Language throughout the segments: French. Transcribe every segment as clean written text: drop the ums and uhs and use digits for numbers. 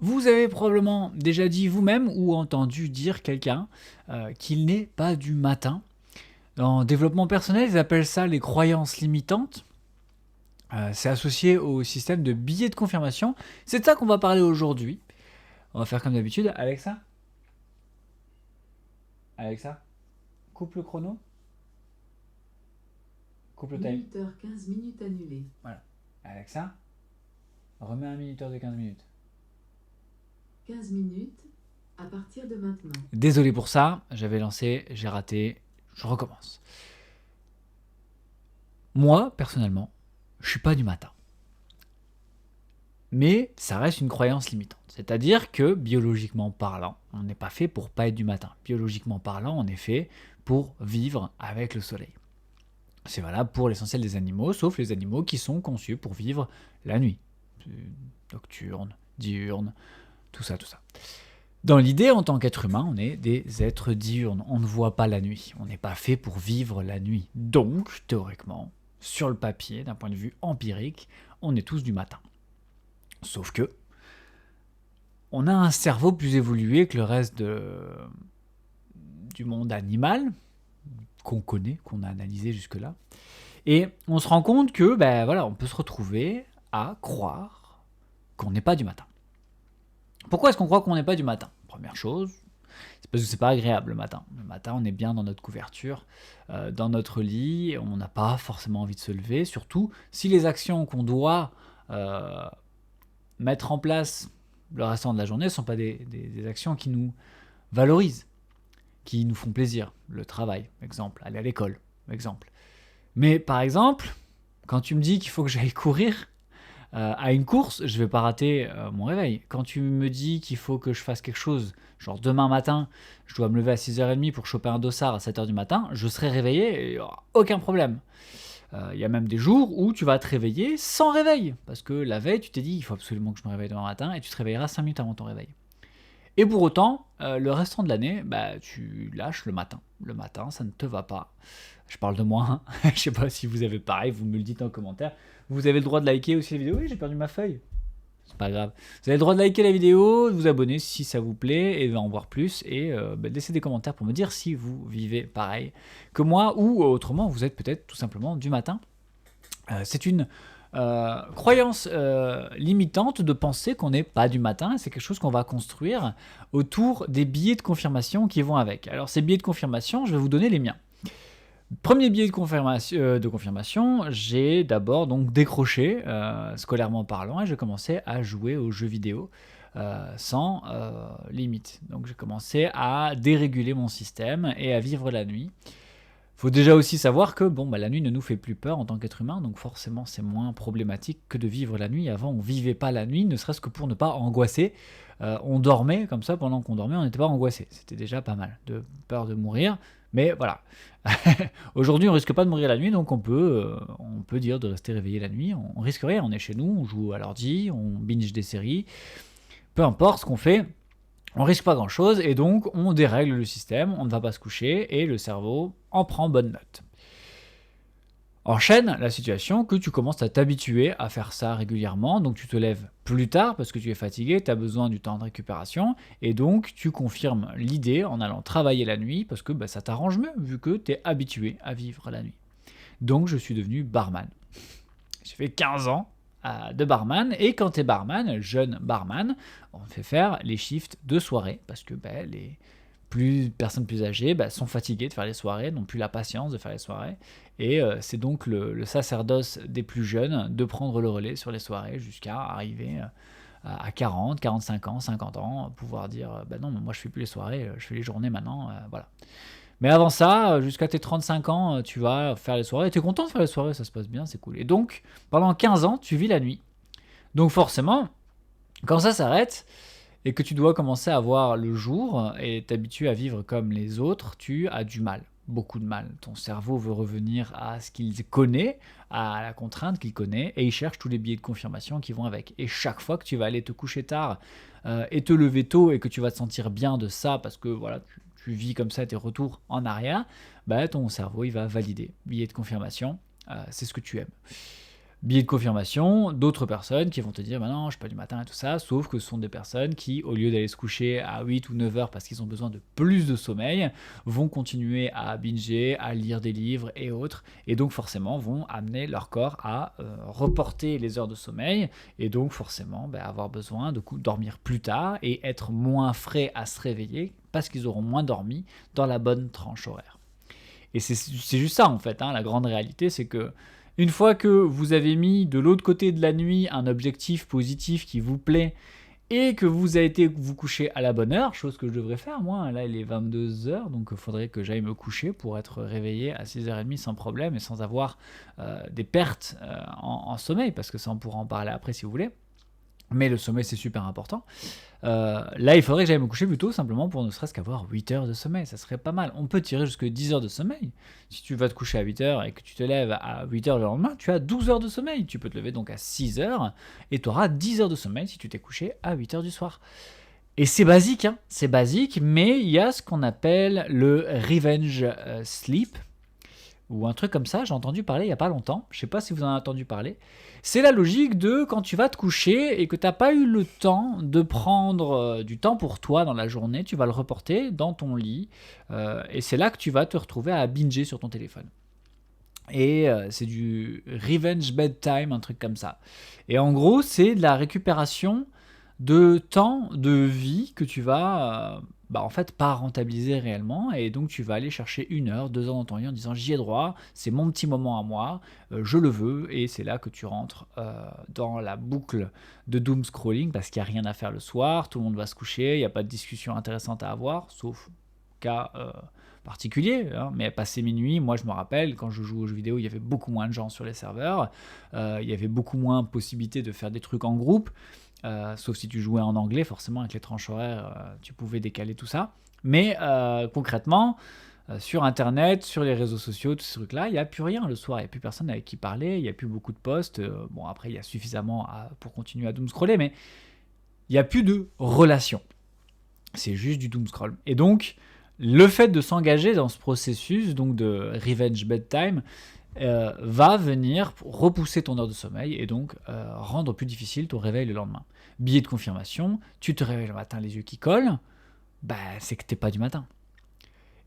Vous avez probablement déjà dit vous-même ou entendu dire quelqu'un qu'il n'est pas du matin. En développement personnel, ils appellent ça les croyances limitantes. C'est associé au système de billets de confirmation. C'est de ça qu'on va parler aujourd'hui. On va faire comme d'habitude. Alexa, Alexa, coupe le chrono. Coupe le time. 18h15 minutes annulées. Voilà. Alexa, remets un minuteur de 15 minutes. 15 minutes à partir de maintenant. Désolé pour ça, j'avais lancé, j'ai raté, je recommence. Moi, personnellement, je suis pas du matin. Mais ça reste une croyance limitante. C'est-à-dire que, biologiquement parlant, on n'est pas fait pour pas être du matin. Biologiquement parlant, on est fait pour vivre avec le soleil. C'est valable pour l'essentiel des animaux, sauf les animaux qui sont conçus pour vivre la nuit. Nocturne, diurne, tout ça, tout ça. Dans l'idée, en tant qu'être humain, on est des êtres diurnes. On ne voit pas la nuit. On n'est pas fait pour vivre la nuit. Donc, théoriquement, sur le papier, d'un point de vue empirique, on est tous du matin. Sauf que, on a un cerveau plus évolué que le reste du monde animal, qu'on connaît, qu'on a analysé jusque-là. Et on se rend compte que, on peut se retrouver à croire qu'on n'est pas du matin. Pourquoi est-ce qu'on croit qu'on n'est pas du matin ? Première chose, c'est parce que c'est pas agréable le matin. Le matin, on est bien dans notre couverture, dans notre lit, on n'a pas forcément envie de se lever, surtout si les actions qu'on doit mettre en place le restant de la journée ne sont pas des actions qui nous valorisent, qui nous font plaisir. Le travail, exemple, aller à l'école, exemple. Mais par exemple, quand tu me dis qu'il faut que j'aille courir à une course, je vais pas rater mon réveil. Quand tu me dis qu'il faut que je fasse quelque chose, genre demain matin, je dois me lever à 6h30 pour choper un dossard à 7h du matin, je serai réveillé et il n'y aura aucun problème. Il y a même des jours où tu vas te réveiller sans réveil, parce que la veille, tu t'es dit il faut absolument que je me réveille demain matin, et tu te réveilleras 5 minutes avant ton réveil. Et pour autant, le restant de l'année, tu lâches le matin. Le matin, ça ne te va pas. Je parle de moi, hein. Je sais pas si vous avez pareil, vous me le dites en commentaire. Vous avez le droit de liker aussi la vidéo. Oui, j'ai perdu ma feuille. C'est pas grave. Vous avez le droit de liker la vidéo, de vous abonner si ça vous plaît, et d'en voir plus, et de laisser des commentaires pour me dire si vous vivez pareil que moi, ou autrement, vous êtes peut-être tout simplement du matin. C'est une croyance limitante de penser qu'on n'est pas du matin. C'est quelque chose qu'on va construire autour des billets de confirmation qui vont avec. Alors ces billets de confirmation, je vais vous donner les miens. Premier billet de confirmation, j'ai d'abord donc décroché, scolairement parlant, et j'ai commencé à jouer aux jeux vidéo sans limite. Donc j'ai commencé à déréguler mon système et à vivre la nuit. Faut déjà aussi savoir que la nuit ne nous fait plus peur en tant qu'être humain, donc forcément c'est moins problématique que de vivre la nuit. Avant on vivait pas la nuit, ne serait-ce que pour ne pas angoisser. On dormait comme ça, pendant qu'on dormait on n'était pas angoissé. C'était déjà pas mal, de peur de mourir. Mais voilà. Aujourd'hui on risque pas de mourir la nuit, donc on peut dire de rester réveillé la nuit. On risque rien, on est chez nous, on joue à l'ordi, on binge des séries. Peu importe ce qu'on fait, on risque pas grand chose et donc on dérègle le système, on ne va pas se coucher et le cerveau en prend bonne note. Enchaîne la situation que tu commences à t'habituer à faire ça régulièrement, donc tu te lèves plus tard parce que tu es fatigué, tu as besoin du temps de récupération et donc tu confirmes l'idée en allant travailler la nuit parce que ça t'arrange mieux vu que tu es habitué à vivre la nuit. Donc je suis devenu barman. J'ai fait 15 ans de barman, et quand t'es barman, jeune barman, on fait faire les shifts de soirée, parce que les personnes plus âgées sont fatiguées de faire les soirées, n'ont plus la patience de faire les soirées, et c'est donc le sacerdoce des plus jeunes de prendre le relais sur les soirées jusqu'à arriver à 40, 45 ans, 50 ans, pouvoir dire non, mais moi je fais plus les soirées, je fais les journées maintenant, voilà. Mais avant ça, jusqu'à tes 35 ans, tu vas faire les soirées. Et tu es content de faire les soirées, ça se passe bien, c'est cool. Et donc, pendant 15 ans, tu vis la nuit. Donc forcément, quand ça s'arrête, et que tu dois commencer à voir le jour, et t'habituer à vivre comme les autres, tu as du mal. Beaucoup de mal. Ton cerveau veut revenir à ce qu'il connaît, à la contrainte qu'il connaît, et il cherche tous les billets de confirmation qui vont avec. Et chaque fois que tu vas aller te coucher tard et te lever tôt, et que tu vas te sentir bien de ça, parce que voilà, tu vis comme ça tes retours en arrière, ton cerveau il va valider. Billet de confirmation, c'est ce que tu aimes. Biais de confirmation, d'autres personnes qui vont te dire bah non, je suis pas du matin et tout ça, sauf que ce sont des personnes qui, au lieu d'aller se coucher à 8 ou 9 heures parce qu'ils ont besoin de plus de sommeil, vont continuer à binger, à lire des livres et autres, et donc forcément vont amener leur corps à reporter les heures de sommeil, et donc forcément avoir besoin de dormir plus tard et être moins frais à se réveiller parce qu'ils auront moins dormi dans la bonne tranche horaire. Et c'est juste ça en fait, la grande réalité, c'est que une fois que vous avez mis de l'autre côté de la nuit un objectif positif qui vous plaît et que vous avez été vous coucher à la bonne heure, chose que je devrais faire moi, là il est 22h, donc il faudrait que j'aille me coucher pour être réveillé à 6h30 sans problème et sans avoir des pertes en sommeil, parce que ça on pourra en parler après si vous voulez. Mais le sommeil c'est super important. Là il faudrait que j'aille me coucher plus tôt, simplement pour ne serait-ce qu'avoir 8 heures de sommeil, ça serait pas mal. On peut tirer jusque 10 heures de sommeil. Si tu vas te coucher à 8 heures et que tu te lèves à 8 heures le lendemain, tu as 12 heures de sommeil. Tu peux te lever donc à 6 heures et tu auras 10 heures de sommeil si tu t'es couché à 8 heures du soir. Et c'est basique, c'est basique, mais il y a ce qu'on appelle le revenge sleep, ou un truc comme ça, j'ai entendu parler il n'y a pas longtemps, je ne sais pas si vous en avez entendu parler. C'est la logique de quand tu vas te coucher et que tu n'as pas eu le temps de prendre du temps pour toi dans la journée, tu vas le reporter dans ton lit, et c'est là que tu vas te retrouver à binger sur ton téléphone. Et c'est du revenge bedtime, un truc comme ça. Et en gros, c'est de la récupération de temps de vie que tu vas en fait pas rentabiliser réellement, et donc tu vas aller chercher 1 heure, 2 heures dans ton lit en disant j'y ai droit, c'est mon petit moment à moi, je le veux, et c'est là que tu rentres dans la boucle de doom scrolling, parce qu'il n'y a rien à faire le soir, tout le monde va se coucher, il n'y a pas de discussion intéressante à avoir, sauf cas particulier, mais passé minuit, moi je me rappelle, quand je joue aux jeux vidéo, il y avait beaucoup moins de gens sur les serveurs, il y avait beaucoup moins de possibilités de faire des trucs en groupe, sauf si tu jouais en anglais, forcément avec les tranches horaires, tu pouvais décaler tout ça. Mais concrètement, sur Internet, sur les réseaux sociaux, tous ces trucs-là, il n'y a plus rien le soir, il n'y a plus personne avec qui parler, il n'y a plus beaucoup de posts. Bon, après, il y a suffisamment pour continuer à doomscroller, mais il n'y a plus de relations. C'est juste du doomscroll. Et donc, le fait de s'engager dans ce processus donc de revenge bedtime va venir repousser ton heure de sommeil et donc rendre plus difficile ton réveil le lendemain. Biais de confirmation, tu te réveilles le matin les yeux qui collent, c'est que t'es pas du matin.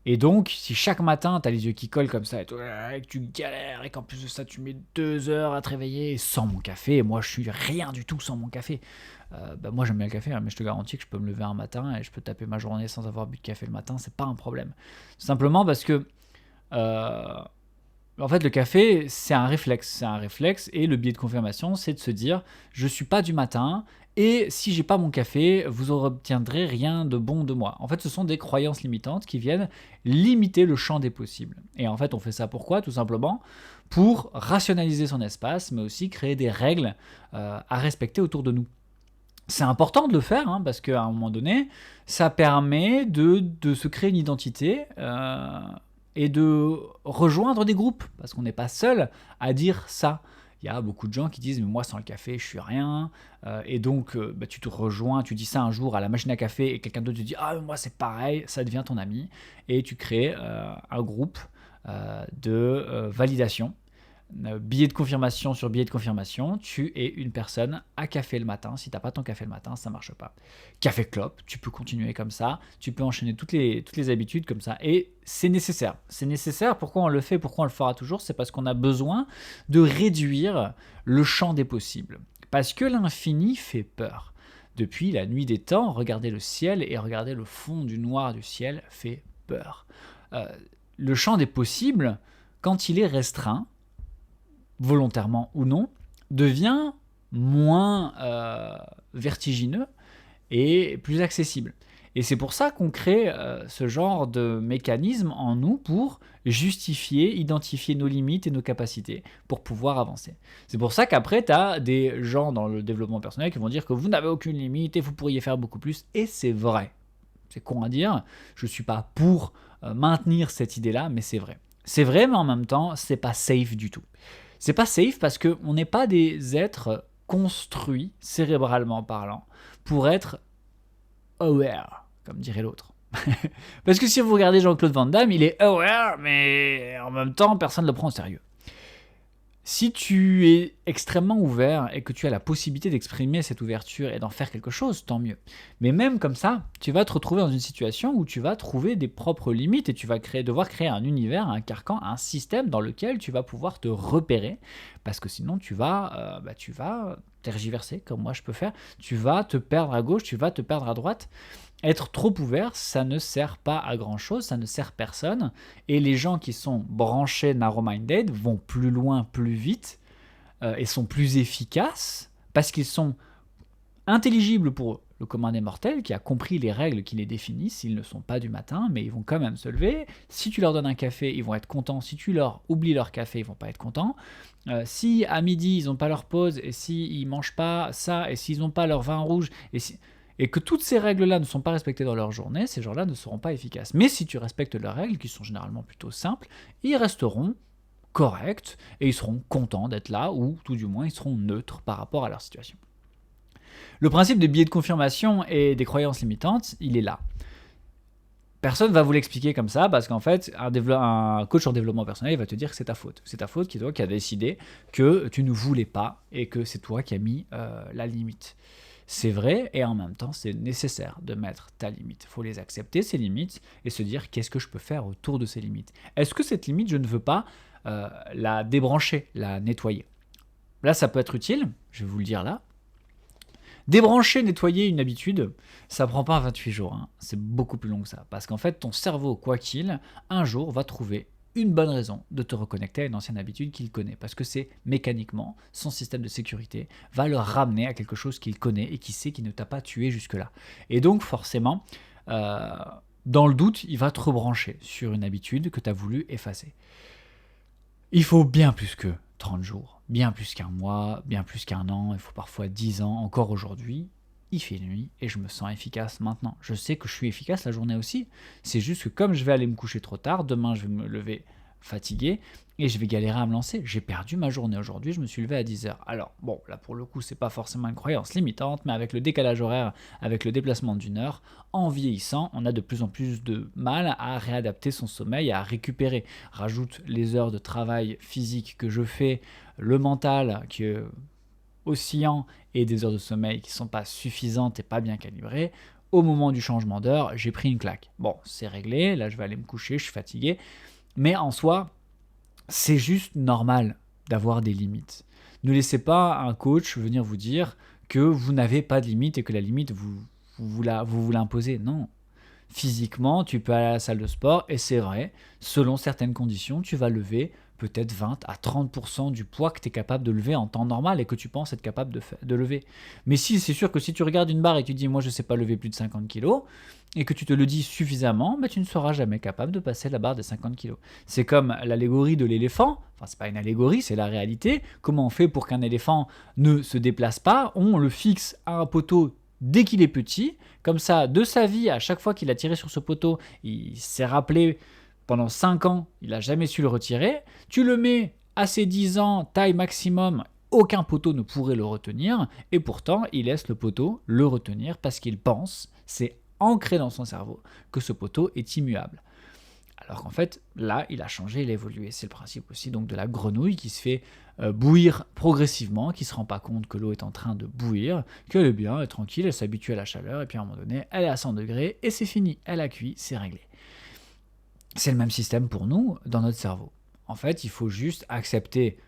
Et donc, si chaque matin t'as les yeux qui collent comme ça et que tu galères et qu'en plus de ça tu mets 2 heures à te réveiller sans mon café, et moi je suis rien du tout sans mon café. Moi j'aime bien le café, mais je te garantis que je peux me lever un matin et je peux taper ma journée sans avoir bu de café le matin, c'est pas un problème. Simplement parce que en fait, le café, c'est un réflexe, et le biais de confirmation, c'est de se dire, je suis pas du matin, et si j'ai pas mon café, vous n'obtiendrez rien de bon de moi. En fait, ce sont des croyances limitantes qui viennent limiter le champ des possibles. Et en fait, on fait ça pourquoi ? Tout simplement pour rationaliser son espace, mais aussi créer des règles à respecter autour de nous. C'est important de le faire, parce qu'à un moment donné, ça permet de se créer une identité, et de rejoindre des groupes, parce qu'on n'est pas seul à dire ça. Il y a beaucoup de gens qui disent « mais moi sans le café je suis rien », et donc tu te rejoins, tu dis ça un jour à la machine à café et quelqu'un d'autre te dit « ah moi c'est pareil », ça devient ton ami, et tu crées un groupe de validation. Billet de confirmation sur billet de confirmation, tu es une personne à café le matin. Si tu n'as pas ton café le matin, ça ne marche pas. Café clope, tu peux continuer comme ça, tu peux enchaîner toutes les habitudes comme ça, et c'est nécessaire. C'est nécessaire, pourquoi on le fait, pourquoi on le fera toujours ? C'est parce qu'on a besoin de réduire le champ des possibles. Parce que l'infini fait peur. Depuis la nuit des temps, regarder le ciel et regarder le fond du noir du ciel fait peur. Le champ des possibles, quand il est restreint, volontairement ou non, devient moins vertigineux et plus accessible. Et c'est pour ça qu'on crée ce genre de mécanisme en nous pour justifier, identifier nos limites et nos capacités pour pouvoir avancer. C'est pour ça qu'après, tu as des gens dans le développement personnel qui vont dire que vous n'avez aucune limite et vous pourriez faire beaucoup plus. Et c'est vrai. C'est con à dire. Je ne suis pas pour maintenir cette idée-là, mais c'est vrai. C'est vrai, mais en même temps, c'est pas safe du tout. C'est pas safe parce qu'on n'est pas des êtres construits, cérébralement parlant, pour être aware, comme dirait l'autre. Parce que si vous regardez Jean-Claude Van Damme, il est aware, mais en même temps, personne ne le prend au sérieux. Si tu es extrêmement ouvert et que tu as la possibilité d'exprimer cette ouverture et d'en faire quelque chose, tant mieux. Mais même comme ça, tu vas te retrouver dans une situation où tu vas trouver des propres limites et tu vas devoir créer un univers, un carcan, un système dans lequel tu vas pouvoir te repérer parce que sinon tu vas tergiverser comme moi je peux faire. Tu vas te perdre à gauche, tu vas te perdre à droite. Être trop ouvert, ça ne sert pas à grand chose, ça ne sert personne. Et les gens qui sont branchés narrow-minded vont plus loin, plus vite et sont plus efficaces parce qu'ils sont intelligibles pour le commun des mortels qui a compris les règles qui les définissent. Ils ne sont pas du matin, mais ils vont quand même se lever. Si tu leur donnes un café, ils vont être contents. Si tu leur oublies leur café, ils vont pas être contents. Si à midi, ils n'ont pas leur pause, et s'ils ne mangent pas ça, et s'ils n'ont pas leur vin rouge, et que toutes ces règles-là ne sont pas respectées dans leur journée, ces gens-là ne seront pas efficaces. Mais si tu respectes leurs règles, qui sont généralement plutôt simples, ils resteront corrects et ils seront contents d'être là, ou tout du moins ils seront neutres par rapport à leur situation. Le principe des biais de confirmation et des croyances limitantes, il est là. Personne ne va vous l'expliquer comme ça parce qu'en fait, un coach en développement personnel il va te dire que c'est ta faute. C'est ta faute, qui est toi qui as décidé que tu ne voulais pas et que c'est toi qui as mis la limite. C'est vrai et en même temps, c'est nécessaire de mettre ta limite. Il faut les accepter, ces limites, et se dire qu'est-ce que je peux faire autour de ces limites. Est-ce que cette limite, je ne veux pas la débrancher, la nettoyer? Là, ça peut être utile, je vais vous le dire là. Débrancher, nettoyer une habitude, ça prend pas 28 jours, hein. C'est beaucoup plus long que ça. Parce qu'en fait, ton cerveau, quoi qu'il, un jour va trouver une bonne raison de te reconnecter à une ancienne habitude qu'il connaît. Parce que c'est mécaniquement, son système de sécurité va le ramener à quelque chose qu'il connaît et qui sait qu'il ne t'a pas tué jusque-là. Et donc forcément, dans le doute, il va te rebrancher sur une habitude que tu as voulu effacer. Il faut bien plus que 30 jours, bien plus qu'un mois, bien plus qu'un an, il faut parfois 10 ans, encore aujourd'hui. Il fait nuit et je me sens efficace maintenant. Je sais que je suis efficace la journée aussi. C'est juste que comme je vais aller me coucher trop tard, demain je vais me lever fatigué et je vais galérer à me lancer. J'ai perdu ma journée aujourd'hui, je me suis levé à 10h. Alors bon, là pour le coup, c'est pas forcément une croyance limitante, mais avec le décalage horaire, avec le déplacement d'une heure, en vieillissant, on a de plus en plus de mal à réadapter son sommeil, à récupérer. Rajoute les heures de travail physique que je fais, le mental qui est oscillant et des heures de sommeil qui ne sont pas suffisantes et pas bien calibrées. Au moment du changement d'heure, j'ai pris une claque. Bon, c'est réglé, là je vais aller me coucher, je suis fatigué. Mais en soi, c'est juste normal d'avoir des limites. Ne laissez pas un coach venir vous dire que vous n'avez pas de limite et que la limite, vous l'imposez. Non. Physiquement, tu peux aller à la salle de sport et c'est vrai, selon certaines conditions, tu vas lever peut-être 20 à 30% du poids que tu es capable de lever en temps normal et que tu penses être capable de lever. Mais si c'est sûr que si tu regardes une barre et tu dis moi je ne sais pas lever plus de 50 kg et que tu te le dis suffisamment, tu ne seras jamais capable de passer la barre des 50 kg. C'est comme l'allégorie de l'éléphant, enfin c'est pas une allégorie, c'est la réalité. Comment on fait pour qu'un éléphant ne se déplace pas? On le fixe à un poteau dès qu'il est petit, comme ça, de sa vie, à chaque fois qu'il a tiré sur ce poteau, il s'est rappelé pendant 5 ans, il n'a jamais su le retirer. Tu le mets à ses 10 ans, taille maximum, aucun poteau ne pourrait le retenir, et pourtant, il laisse le poteau le retenir parce qu'il pense, c'est ancré dans son cerveau, que ce poteau est immuable. Alors qu'en fait, là, il a changé, il a évolué. C'est le principe aussi donc de la grenouille qui se fait bouillir progressivement, qui ne se rend pas compte que l'eau est en train de bouillir, qu'elle est bien, elle est tranquille, elle s'habitue à la chaleur, et puis à un moment donné, elle est à 100 degrés, et c'est fini, elle a cuit, c'est réglé. C'est le même système pour nous dans notre cerveau. En fait, il faut juste accepter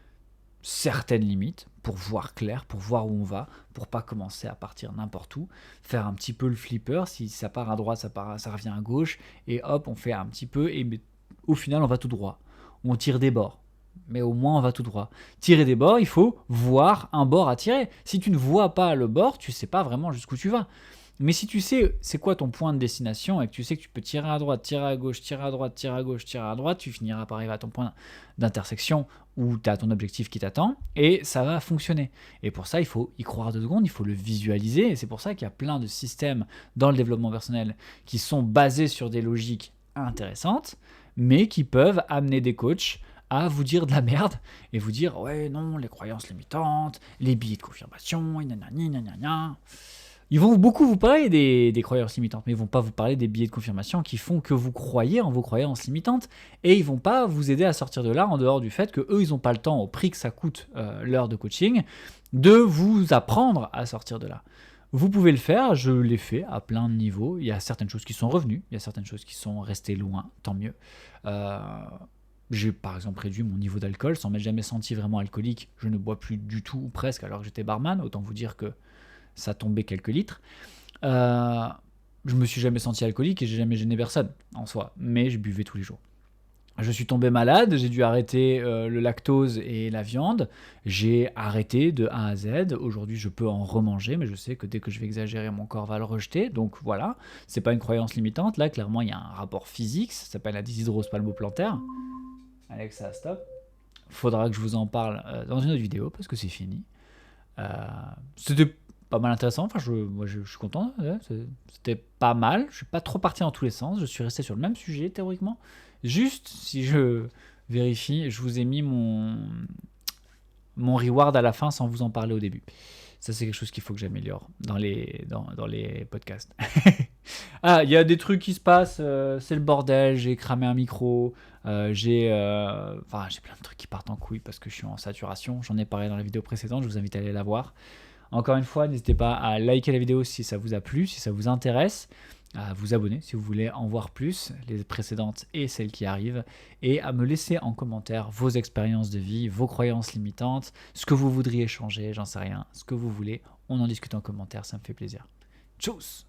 certaines limites pour voir clair, pour voir où on va, pour pas commencer à partir n'importe où, faire un petit peu le flipper, si ça part à droite, ça revient à gauche, et hop, on fait un petit peu, et au final, on va tout droit. On tire des bords, mais au moins, on va tout droit. Tirer des bords, il faut voir un bord à tirer. Si tu ne vois pas le bord, tu sais pas vraiment jusqu'où tu vas. Mais si tu sais c'est quoi ton point de destination et que tu sais que tu peux tirer à droite, tirer à gauche, tirer à droite, tirer à gauche, tirer à droite, tu finiras par arriver à ton point d'intersection où tu as ton objectif qui t'attend et ça va fonctionner. Et pour ça, il faut y croire 2 secondes, il faut le visualiser et c'est pour ça qu'il y a plein de systèmes dans le développement personnel qui sont basés sur des logiques intéressantes mais qui peuvent amener des coachs à vous dire de la merde et vous dire ouais non, les croyances limitantes, les biais de confirmation, Ils vont beaucoup vous parler des croyances limitantes, mais ils vont pas vous parler des biais de confirmation qui font que vous croyez en vos croyances limitantes, et ils vont pas vous aider à sortir de là en dehors du fait que eux ils ont pas le temps, au prix que ça coûte l'heure de coaching, de vous apprendre à sortir de là. Vous pouvez le faire, je l'ai fait à plein de niveaux. Il y a certaines choses qui sont revenues, il y a certaines choses qui sont restées loin, tant mieux. J'ai par exemple réduit mon niveau d'alcool sans m'être jamais senti vraiment alcoolique. Je ne bois plus du tout ou presque alors que j'étais barman, autant vous dire que ça tombait quelques litres. Je me suis jamais senti alcoolique et j'ai jamais gêné personne en soi, mais je buvais tous les jours. Je suis tombé malade, j'ai dû arrêter le lactose et la viande. J'ai arrêté de A à Z. Aujourd'hui, je peux en remanger, mais je sais que dès que je vais exagérer, mon corps va le rejeter. Donc voilà, c'est pas une croyance limitante. Là, clairement, il y a un rapport physique. Ça s'appelle la dyshydrose palmoplantaire. Alexa, stop. Faudra que je vous en parle dans une autre vidéo parce que c'est fini. C'était pas mal intéressant. Enfin, moi, je suis content. Ouais, c'était pas mal. Je suis pas trop parti dans tous les sens. Je suis resté sur le même sujet théoriquement. Juste, si je vérifie, je vous ai mis mon reward à la fin sans vous en parler au début. Ça, c'est quelque chose qu'il faut que j'améliore dans les podcasts. Ah, il y a des trucs qui se passent, c'est le bordel, j'ai cramé un micro, j'ai plein de trucs qui partent en couille parce que je suis en saturation. J'en ai parlé dans la vidéo précédente, je vous invite à aller la voir. Encore une fois, n'hésitez pas à liker la vidéo si ça vous a plu, si ça vous intéresse, à vous abonner si vous voulez en voir plus, les précédentes et celles qui arrivent, et à me laisser en commentaire vos expériences de vie, vos croyances limitantes, ce que vous voudriez changer, j'en sais rien, ce que vous voulez, on en discute en commentaire, ça me fait plaisir. Tchuss!